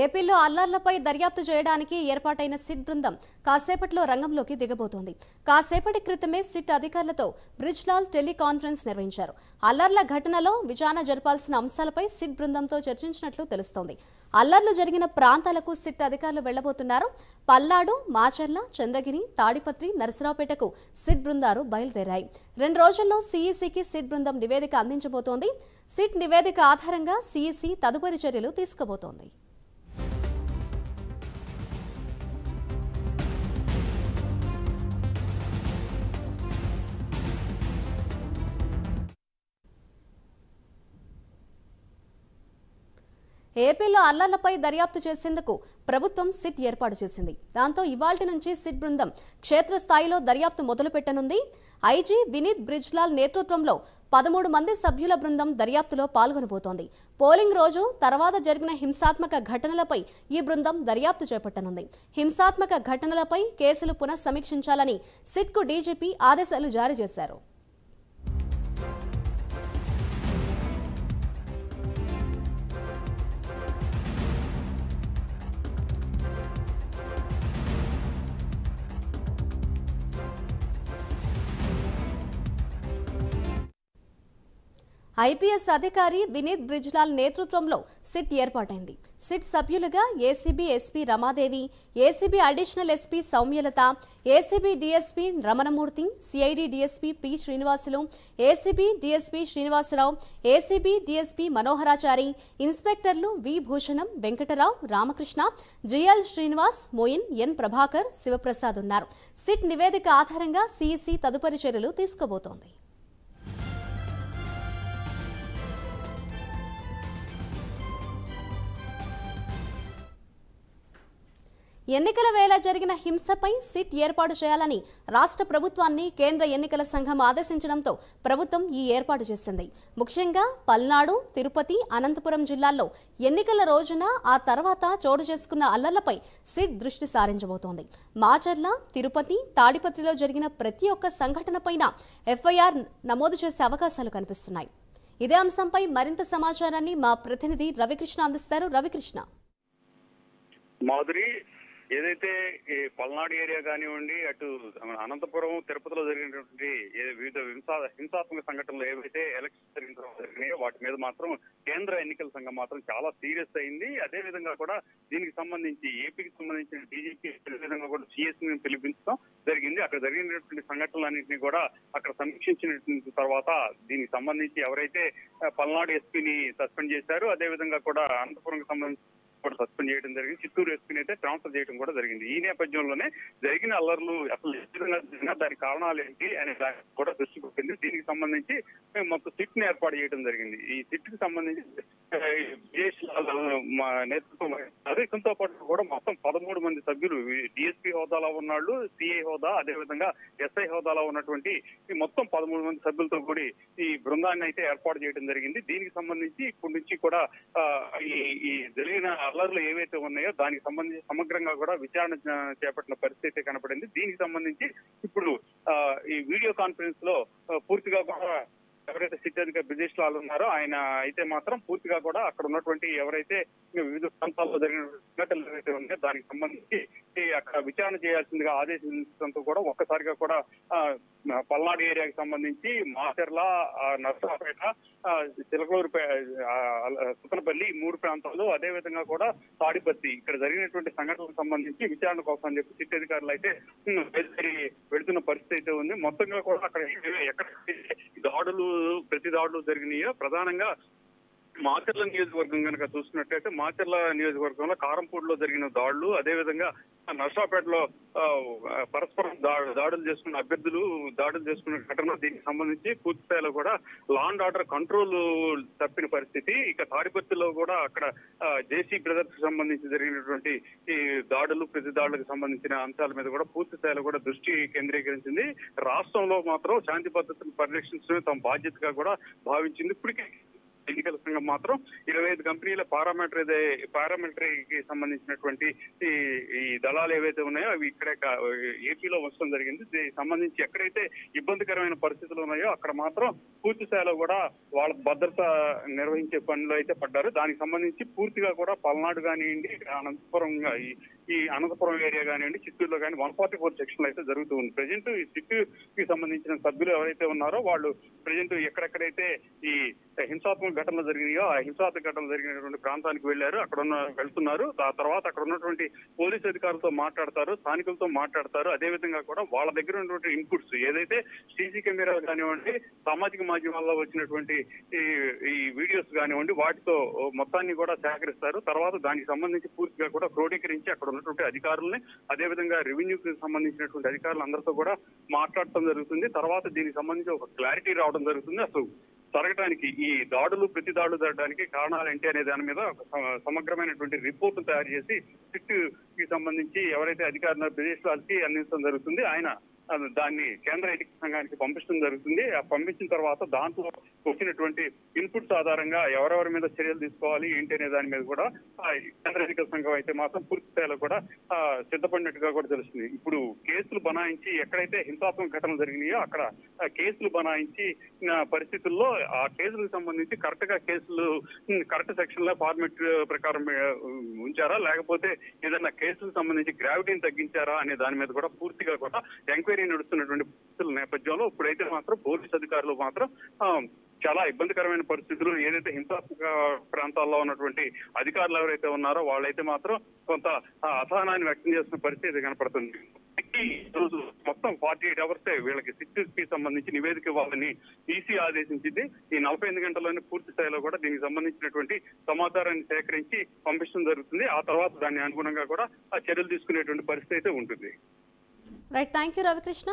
ఏపీలో అల్లర్లపై దర్యాప్తు చేయడానికి ఏర్పాటైన సిట్ బృందం కాసేపట్లో రంగంలోకి దిగబోతోంది. కాసేపటి క్రితమే సిట్ అధికారులతో బ్రిజ్లాల్ టెలికాన్ఫరెన్స్ నిర్వహించారు. అల్లర్ల ఘటనలో విచారణ జరపాల్సిన అంశాలపై సిట్ బృందంతో చర్చించినట్లు తెలుస్తోంది. అల్లర్లు జరిగిన ప్రాంతాలకు సిట్ అధికారులు వెళ్లబోతున్నారు. పల్నాడు, మాచర్ల, చంద్రగిరి, తాడిపత్రి, నరసరావుపేటకు సిట్ బృందాలు బయలుదేరాయి. 2 రోజుల్లో సీఈసీకి సిట్ బృందం నివేదిక అందించబోతోంది. సిట్ నివేదిక ఆధారంగా సీఈసీ తదుపరి చర్యలు తీసుకోబోతోంది. ఏపీలో అల్లర్లపై దర్యాప్తు చేసేందుకు ప్రభుత్వం సిట్ ఏర్పాటు చేసింది. దాంతో ఇవాల్టి నుంచి సిట్ బృందం క్షేత్రస్థాయిలో దర్యాప్తు మొదలుపెట్టనుంది. ఐజీ వినీత్ బ్రిజ్లాల్ నేతృత్వంలో 13 మంది సభ్యుల బృందం దర్యాప్తులో పాల్గొనబోతోంది. పోలింగ్ రోజు తర్వాత జరిగిన హింసాత్మక ఘటనలపై ఈ బృందం దర్యాప్తు చేపట్టనుంది. హింసాత్మక ఘటనలపై కేసులు పునఃసమీక్షించాలని సిట్కు డీజీపీ ఆదేశాలు జారీ చేశారు. ఐపీఎస్ అధికారి వినీత్ బ్రిజ్లాల్ నేతృత్వంలో సిట్ ఏర్పాటైంది. సిట్ సభ్యులుగా ACB SP Ramadevi, ACB additional SP Soumyalatha, ACB DSP Ramanamurthy, CID DSP P Srinivasulu, ACB DSP Srinivasarao, ACB DSP Manoharachari, ఇన్స్పెక్టర్లు V Bhushanam, Venkatarao, Ramakrishna, GL Srinivas, Moin, N Prabhakar, Sivaprasad ఉన్నారు. సిట్ నివేదిక ఆధారంగా సీఈసీ తదుపరి చర్యలు తీసుకోబోతోంది. ఎన్నికల వేళ జరిగిన హింసపై సిట్ ఏర్పాటు చేయాలని రాష్ట్ర ప్రభుత్వాన్ని కేంద్ర ఎన్నికల సంఘం ఆదేశించడంతో ప్రభుత్వం ఈ ఏర్పాటు చేసింది. ముఖ్యంగా పల్నాడు, తిరుపతి, అనంతపురం జిల్లాల్లో ఎన్నికల రోజున ఆ తర్వాత చోటు చేసుకున్న అల్లర్లపై సిట్ దృష్టి సారించబోతోంది. మాచర్ల, తిరుపతి, తాడిపత్రిలో జరిగిన ప్రతి ఒక్క సంఘటనపైన ఎఫ్ఐఆర్ నమోదు చేసే అవకాశాలు కనిపిస్తున్నాయి. ఇదే అంశంపై మరింత సమాచారాన్ని మా ప్రతినిధి రవికృష్ణ అందిస్తారు. రవికృష్ణ, మాధురి, ఏదైతే ఈ పల్నాడు ఏరియా కానివ్వండి, అటు అనంతపురం, తిరుపతిలో జరిగినటువంటి వివిధ హింసాత్మక సంఘటనలు ఏవైతే ఎలక్షన్ జరిగినాయో వాటి మీద మాత్రం కేంద్ర ఎన్నికల సంఘం మాత్రం చాలా సీరియస్ అయింది. అదే విధంగా కూడా దీనికి సంబంధించి ఏపీకి సంబంధించిన డీజీపీ విధంగా కూడా సిఎస్ని పిలిపించడం జరిగింది. అక్కడ జరిగినటువంటి సంఘటనలన్నింటినీ కూడా అక్కడ సమీక్షించిన తర్వాత దీనికి సంబంధించి ఎవరైతే పల్నాడు ఎస్పీని సస్పెండ్ చేశారో అదే విధంగా కూడా అనంతపురంకి సంబంధించి కూడా సస్పెండ్ చేయడం జరిగింది. చిత్తూరు ఎస్పీని అయితే ట్రాన్స్ఫర్ చేయడం కూడా జరిగింది. ఈ నేపథ్యంలోనే జరిగిన అల్లర్లు అసలు ఏ విధంగా జరిగినా దాని కారణాలు ఏంటి అనే దాని కూడా దృష్టి పెట్టింది. దీనికి సంబంధించి మొత్తం సిట్ ని ఏర్పాటు చేయడం జరిగింది. ఈ సిట్ కి సంబంధించి నేతృత్వం ఇతనితో పాటు కూడా మొత్తం 13 మంది సభ్యులు డిఎస్పీ హోదాలో ఉన్నాళ్ళు, సిఐ హోదా, అదే విధంగా ఎస్ఐ హోదాలో ఉన్నటువంటి మొత్తం 13 మంది సభ్యులతో కూడి ఈ బృందాన్ని అయితే ఏర్పాటు చేయడం జరిగింది. దీనికి సంబంధించి ఇప్పటి నుంచి కూడా ఈ జరిగిన అల్లర్లు ఏవైతే ఉన్నాయో దానికి సంబంధించి సమగ్రంగా కూడా విచారణ చేపట్టిన పరిస్థితి కనపడింది. దీనికి సంబంధించి ఇప్పుడు ఈ వీడియో కాన్ఫరెన్స్ లో పూర్తిగా కూడా ఎవరైతే సిట్ అధికారి బ్రిజేష్లాల్ ఉన్నారో ఆయన అయితే మాత్రం పూర్తిగా కూడా అక్కడ ఉన్నటువంటి ఎవరైతే వివిధ ప్రాంతాల్లో జరిగిన సంఘటనలు ఏవైతే ఉన్నాయో దానికి సంబంధించి అక్కడ విచారణ చేయాల్సిందిగా ఆదేశించడంతో కూడా ఒక్కసారిగా కూడా పల్నాడు ఏరియాకి సంబంధించి మాచర్ల, నర్సరావుపేట, చిలకలూరుపేట, సుతనపల్లి 3 ప్రాంతాలు, అదే విధంగా కూడా తాడిపత్రి ఇక్కడ జరిగినటువంటి సంఘటనలకు సంబంధించి విచారణ కోసం అని చెప్పి సిట్ అధికారులు అయితే వెళుతున్న పరిస్థితి అయితే ఉంది. మొత్తంగా కూడా అక్కడ ఎక్కడ ప్రతి దాడులు జరిగినాయో ప్రధానంగా మాచర్ల నియోజకవర్గం కనుక చూసుకున్నట్లయితే మాచర్ల నియోజకవర్గంలో కారంపూడిలో జరిగిన దాడులు, అదేవిధంగా నర్సాపేటలో పరస్పరం దాడులు చేసుకున్న అభ్యర్థులు దాడులు చేసుకున్న ఘటన, దీనికి సంబంధించి పూర్తి స్థాయిలో కూడా లా అండ్ ఆర్డర్ కంట్రోల్ తప్పిన పరిస్థితి. ఇక తాడిపత్రిలో కూడా అక్కడ జేసీ బ్రదర్స్ కి సంబంధించి జరిగినటువంటి ఈ దాడులు, ప్రతి దాడులకు సంబంధించిన అంశాల మీద కూడా పూర్తి స్థాయిలో కూడా దృష్టి కేంద్రీకరించింది. రాష్ట్రంలో మాత్రం శాంతి భద్రతను పరిరక్షించడమే తమ బాధ్యతగా కూడా భావించింది. ఇప్పటికే ఎన్నికల సంఘం మాత్రం 25 కంపెనీల పారామిలిటరీకి సంబంధించినటువంటి ఈ దళాలు ఏవైతే ఉన్నాయో అవి ఇక్కడే ఏపీలో వచ్చడం జరిగింది. దీనికి సంబంధించి ఎక్కడైతే ఇబ్బందికరమైన పరిస్థితులు ఉన్నాయో అక్కడ మాత్రం పూర్తి స్థాయిలో కూడా వాళ్ళ భద్రత నిర్వహించే పనిలో అయితే పడ్డారు. దానికి సంబంధించి పూర్తిగా కూడా పల్నాడు కానివ్వండి, ఈ అనంతపురం ఏరియా కానివ్వండి, చిత్తూరులో కానీ 144 సెక్షన్లు అయితే జరుగుతూ ఉంది. ప్రజెంట్ ఈ సిట్టుకి సంబంధించిన సభ్యులు ఎవరైతే ఉన్నారో వాళ్ళు ప్రజెంట్ ఎక్కడెక్కడైతే ఈ హింసాత్మక ఘటనలు జరిగినాయో ఆ హింసాత్మక ఘటనలు జరిగినటువంటి ప్రాంతానికి వెళ్తున్నారు. ఆ తర్వాత అక్కడ ఉన్నటువంటి పోలీసు అధికారులతో మాట్లాడతారు, స్థానికులతో మాట్లాడతారు. అదేవిధంగా కూడా వాళ్ళ దగ్గర ఉన్నటువంటి ఇన్పుట్స్ ఏదైతే సీసీ కెమెరాలు కానివ్వండి, సామాజిక మాధ్యమాల్లో వచ్చినటువంటి ఈ వీడియోస్ కానివ్వండి, వాటితో మొత్తాన్ని కూడా సేకరిస్తారు. తర్వాత దానికి సంబంధించి పూర్తిగా కూడా క్రోడీకరించి అక్కడ ఉన్నటువంటి అధికారులని, అదేవిధంగా రెవెన్యూకి సంబంధించినటువంటి అధికారులందరితో కూడా మాట్లాడటం జరుగుతుంది. తర్వాత దీనికి సంబంధించి ఒక క్లారిటీ రావడం జరుగుతుంది. అసలు జరగడానికి ఈ ప్రతి దాడులు జరగడానికి కారణాలు ఏంటి అనే దాని మీద ఒక సమగ్రమైనటువంటి రిపోర్ట్ తయారు చేసి సిట్టుకి సంబంధించి ఎవరైతే అధికారులు బ్రిజేష్ లాల్కి అందించడం జరుగుతుంది. ఆయన దాన్ని కేంద్ర ఎన్నికల సంఘానికి పంపించడం జరుగుతుంది. ఆ పంపించిన తర్వాత దాంట్లో వచ్చినటువంటి ఇన్పుట్స్ ఆధారంగా ఎవరెవరి మీద చర్యలు తీసుకోవాలి ఏంటి అనే దాని మీద కూడా కేంద్ర ఎన్నికల సంఘం అయితే మాత్రం పూర్తి స్థాయిలో కూడా సిద్ధపడినట్టుగా కూడా తెలుస్తుంది. ఇప్పుడు కేసులు బనాయించి ఎక్కడైతే హింసాత్మక ఘటనలు జరిగినాయో అక్కడ కేసులు బనాయించి పరిస్థితుల్లో ఆ కేసులకు సంబంధించి కరెక్ట్ సెక్షన్ లో ఫార్మెట్ ప్రకారం ఉంచారా, లేకపోతే ఏదైనా కేసులకు సంబంధించి గ్రావిటీని తగ్గించారా అనే దాని మీద కూడా పూర్తిగా కూడా ఎంక్వైరీ నడుస్తున్నటువంటి పరిస్థితుల నేపథ్యంలో ఇప్పుడైతే మాత్రం పోలీసు అధికారులు మాత్రం చాలా ఇబ్బందికరమైన పరిస్థితులు ఏదైతే హింసాత్మక ప్రాంతాల్లో ఉన్నటువంటి అధికారులు ఎవరైతే ఉన్నారో వాళ్ళైతే మాత్రం కొంత అసహనాన్ని వ్యక్తం చేస్తున్న పరిస్థితి కనపడుతుంది. ఈ రోజు మొత్తం 48 అవర్స్ వీళ్ళకి సిట్టుకి సంబంధించి నివేదిక ఇవ్వాలని ఈసీ ఆదేశించింది. ఈ 48 గంటల్లోనే పూర్తి స్థాయిలో కూడా దీనికి సంబంధించినటువంటి సమాచారాన్ని సేకరించి పంపించడం జరుగుతుంది. ఆ తర్వాత దాన్ని అనుగుణంగా కూడా ఆ చర్యలు తీసుకునేటువంటి పరిస్థితి అయితే ఉంటుంది. Right, thank you Ravikrishna.